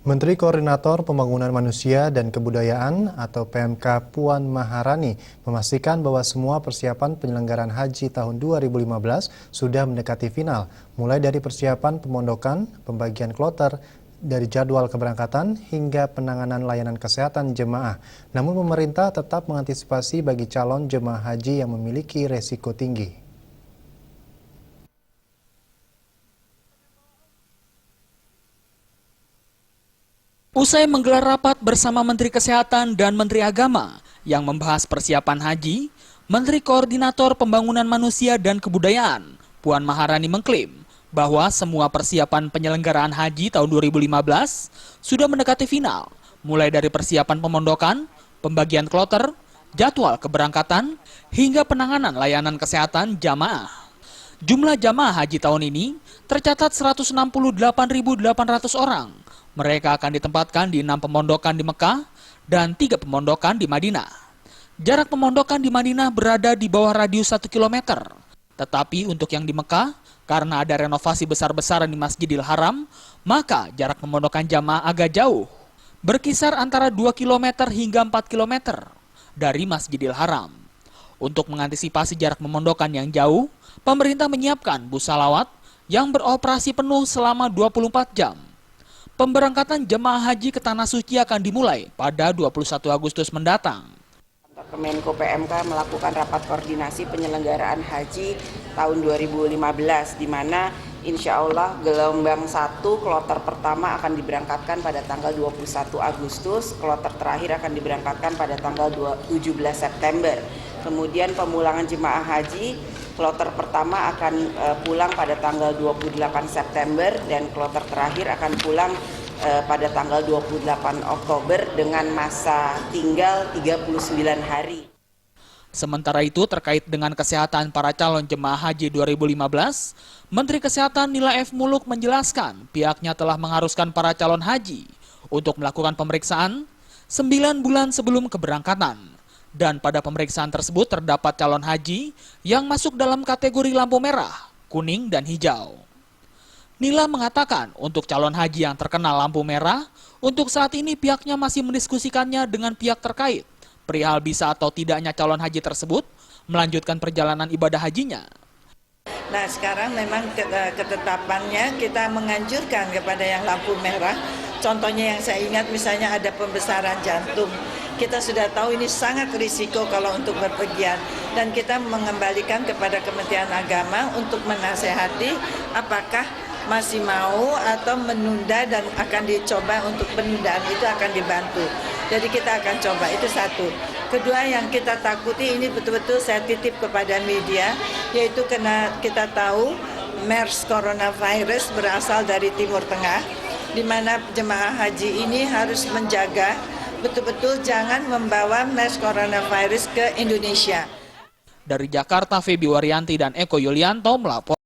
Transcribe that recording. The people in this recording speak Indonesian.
Menteri Koordinator Pembangunan Manusia dan Kebudayaan atau PMK Puan Maharani memastikan bahwa semua persiapan penyelenggaraan haji tahun 2015 sudah mendekati final, mulai dari persiapan pemondokan, pembagian kloter, dari jadwal keberangkatan hingga penanganan layanan kesehatan jemaah. Namun pemerintah tetap mengantisipasi bagi calon jemaah haji yang memiliki resiko tinggi. Usai menggelar rapat bersama Menteri Kesehatan dan Menteri Agama yang membahas persiapan haji, Menteri Koordinator Pembangunan Manusia dan Kebudayaan, Puan Maharani mengklaim bahwa semua persiapan penyelenggaraan haji tahun 2015 sudah mendekati final, mulai dari persiapan pemondokan, pembagian kloter, jadwal keberangkatan, hingga penanganan layanan kesehatan jamaah. Jumlah jamaah haji tahun ini tercatat 168.800 orang. Mereka akan ditempatkan di 6 pemondokan di Mekah dan 3 pemondokan di Madinah. Jarak pemondokan di Madinah berada di bawah radius 1 km. Tetapi untuk yang di Mekah, karena ada renovasi besar-besaran di Masjidil Haram, maka jarak pemondokan jamaah agak jauh. Berkisar antara 2 km hingga 4 km dari Masjidil Haram. Untuk mengantisipasi jarak pemondokan yang jauh, pemerintah menyiapkan bus salawat yang beroperasi penuh selama 24 jam. Pemberangkatan jemaah haji ke Tanah Suci akan dimulai pada 21 Agustus mendatang. Kemenko PMK melakukan rapat koordinasi penyelenggaraan haji tahun 2015, di mana insya Allah gelombang 1 kloter pertama akan diberangkatkan pada tanggal 21 Agustus, kloter terakhir akan diberangkatkan pada tanggal 17 September. Kemudian pemulangan jemaah haji, kloter pertama akan pulang pada tanggal 28 September dan kloter terakhir akan pulang pada tanggal 28 Oktober dengan masa tinggal 39 hari. Sementara itu terkait dengan kesehatan para calon jemaah haji 2015, Menteri Kesehatan Nila F. Muluk menjelaskan pihaknya telah mengharuskan para calon haji untuk melakukan pemeriksaan 9 bulan sebelum keberangkatan. Dan pada pemeriksaan tersebut terdapat calon haji yang masuk dalam kategori lampu merah, kuning, dan hijau. Nila mengatakan untuk calon haji yang terkena lampu merah, untuk saat ini pihaknya masih mendiskusikannya dengan pihak terkait, perihal bisa atau tidaknya calon haji tersebut melanjutkan perjalanan ibadah hajinya. Nah, sekarang memang ketetapannya kita menganjurkan kepada yang lampu merah. Contohnya yang saya ingat misalnya ada pembesaran jantung. Kita sudah tahu ini sangat risiko kalau untuk berpergian. Dan kita mengembalikan kepada Kementerian Agama untuk menasehati apakah masih mau atau menunda dan akan dicoba untuk penundaan itu akan dibantu. Jadi kita akan coba, itu satu. Kedua yang kita takuti ini betul-betul saya titip kepada media, yaitu karena kita tahu MERS coronavirus berasal dari Timur Tengah, di mana jemaah haji ini harus menjaga betul-betul jangan membawa MERS coronavirus ke Indonesia. Dari Jakarta, Febi Waryanti dan Eko Yulianto melapor.